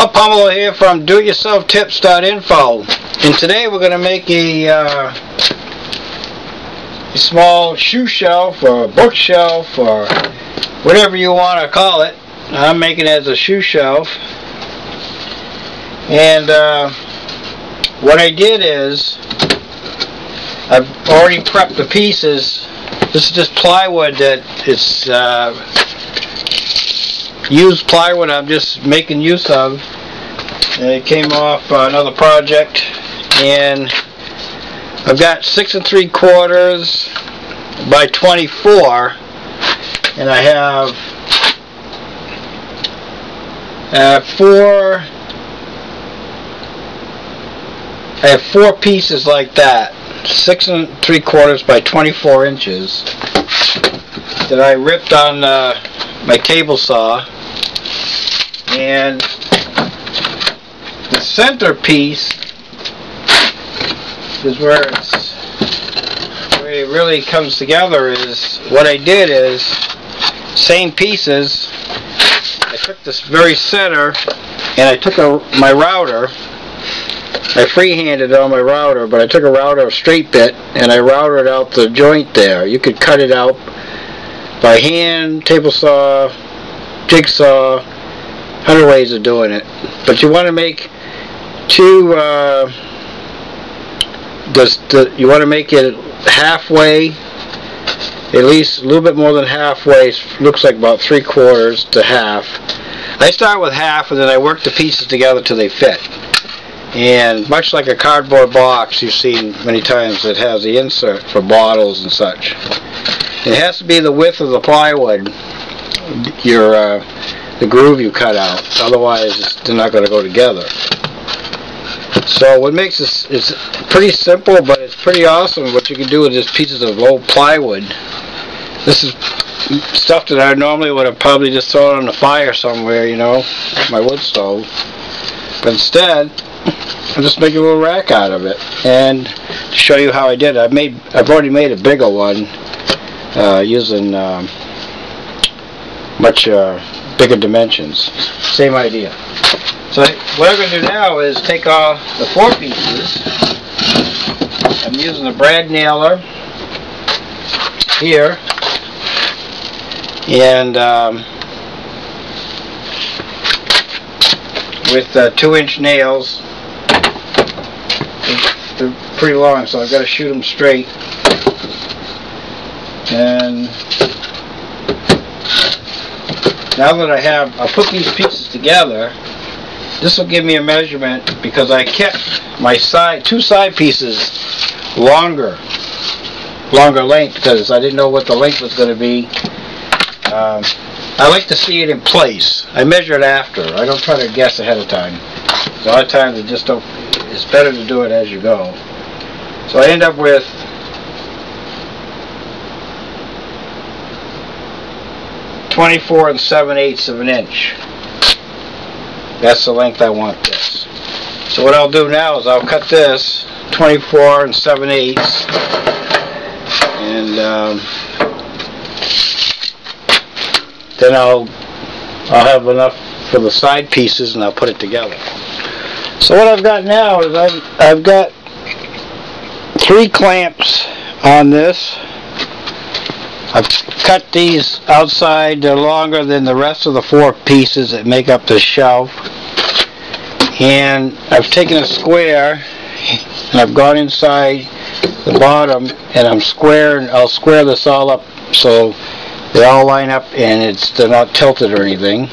Bob Pomelo here from DoItYourselfTips.info, and today we're going to make a small shoe shelf or bookshelf or whatever you want to call it. I'm making it as a shoe shelf, and what I did is I've already prepped the pieces. This is just plywood that it's used plywood I'm just making use of. It came off another project, and I've got 6 3/4 by 24, and I have four pieces like that, 6 3/4 by 24 inches, that I ripped on my table saw. And the center piece is where it really comes together. Is what I did is same pieces. I took this very center and I took my router. I freehanded it on my router, but I took a router, a straight bit, and I routed out the joint there. You could cut it out by hand, table saw, jigsaw, 100 ways of doing it. But you want to make you want to make it halfway, at least a little bit more than halfway. Looks like about 3/4 to half. I start with half, and then I work the pieces together till they fit. And much like a cardboard box you've seen many times, it has the insert for bottles and such. It has to be the width of the plywood, the groove you cut out, otherwise they're not going to go together. So what makes this, it's pretty simple, but it's pretty awesome what you can do with just pieces of old plywood. This is stuff that I normally would have probably just thrown on the fire somewhere, you know, my wood stove. But instead, I'm just making a little rack out of it. And to show you how I did it, I've already made a bigger one using much bigger dimensions. Same idea. So what I'm going to do now is take off the 4 pieces. I'm using a brad nailer here, and with 2-inch nails. They're pretty long, so I've got to shoot them straight. And now that I'll put these pieces together. This will give me a measurement, because I kept my two side pieces longer length, because I didn't know what the length was going to be. I like to see it in place. I measure it after. I don't try to guess ahead of time. A lot of times it just don't. It's better to do it as you go. So I end up with 24 7/8 of an inch. That's the length I want this. So what I'll do now is I'll cut this 24 7/8, and then I'll have enough for the side pieces, and I'll put it together. So what I've got now is I've got 3 clamps on this. I've cut these outside. They're longer than the rest of the 4 pieces that make up the shelf. And I've taken a square, and I've gone inside the bottom, and I'll square this all up so they all line up and they're not tilted or anything.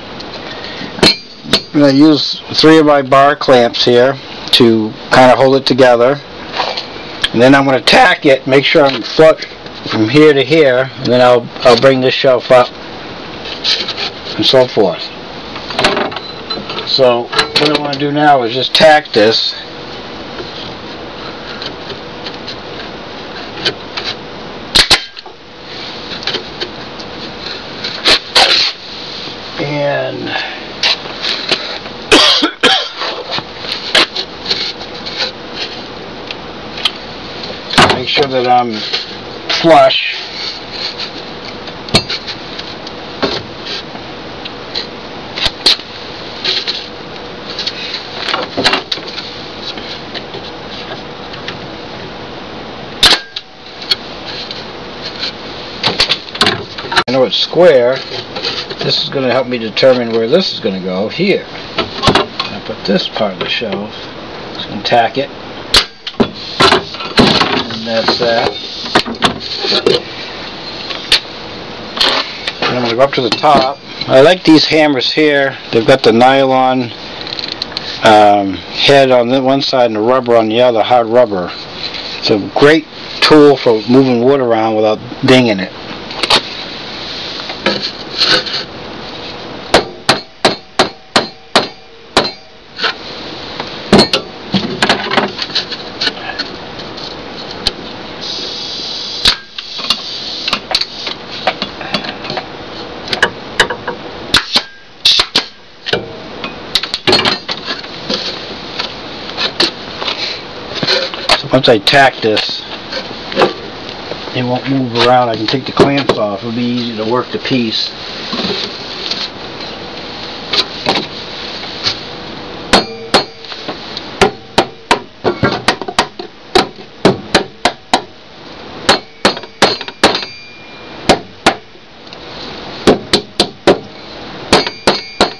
I'm going to use 3 of my bar clamps here to kind of hold it together. And then I'm going to tack it, make sure I'm flush from here to here, and then I'll bring this shelf up, and so forth. So what I want to do now is just tack this. And make sure that I'm flush. know it's square, this is going to help me determine where this is going to go here. I put this part of the shelf, just going to tack it, and that's that. And I'm going to go up to the top. I like these hammers here. They've got the nylon head on the one side and the rubber on the other, hard rubber. It's a great tool for moving wood around without dinging it. Once I tack this, it won't move around. I can take the clamps off. It'll be easy to work the piece.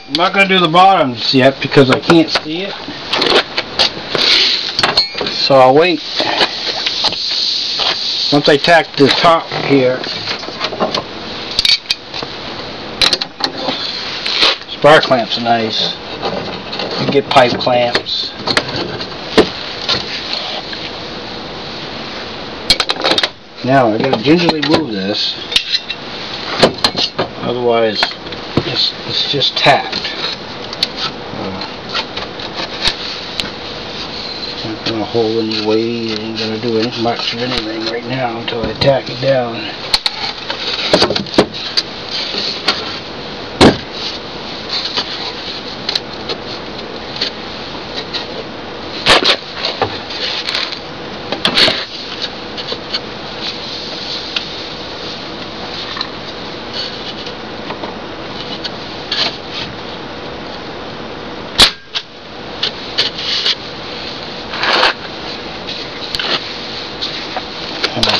I'm not going to do the bottoms yet because I can't see it. So I'll wait. Once I tack the top here, spar clamps are nice. You can get pipe clamps. Now I gotta gingerly move this, otherwise it's just tacked. Not going to hold any weight. It ain't going to do much of anything right now until I tack it down.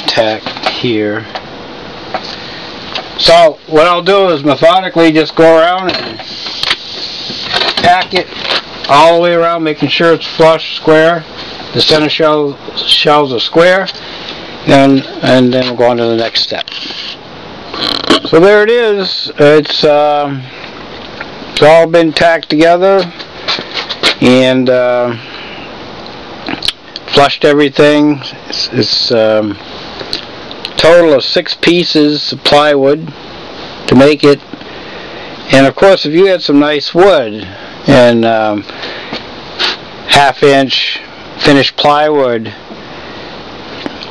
Tack here. So what I'll do is methodically just go around and tack it all the way around, making sure it's flush, square. The center shells are square, and then we'll go on to the next step. So there it is. It's all been tacked together and flushed everything. It's total of 6 pieces of plywood to make it, and of course if you had some nice wood and 1/2 inch finished plywood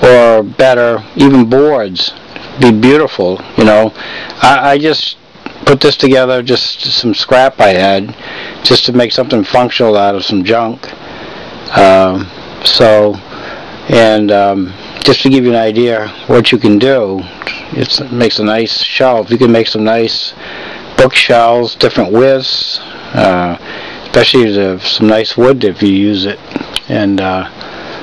or better, even boards, be beautiful. You know, I just put this together, just some scrap I had, just to make something functional out of some junk. Just to give you an idea what you can do, it makes a nice shelf. You can make some nice bookshelves, different widths, especially some nice wood if you use it. And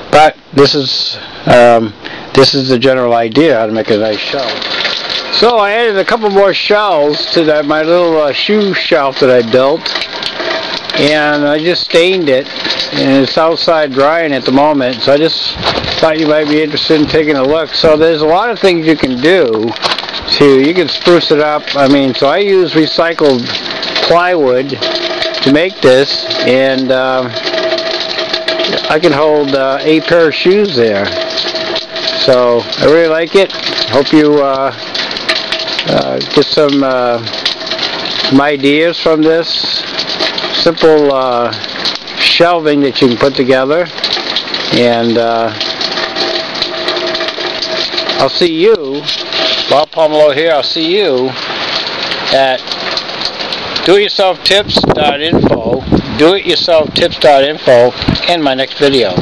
but this is the general idea how to make a nice shelf. So I added a couple more shelves to my little shoe shelf that I built, and I just stained it, and it's outside drying at the moment. So I just thought you might be interested in taking a look. So there's a lot of things you can do you can spruce it up. I mean, so I use recycled plywood to make this, and I can hold 8 pair of shoes there. So I really like it. Hope you get some ideas from this simple shelving that you can put together. And I'll see you, Bob Pomelo here, I'll see you at doityourselftips.info in my next video.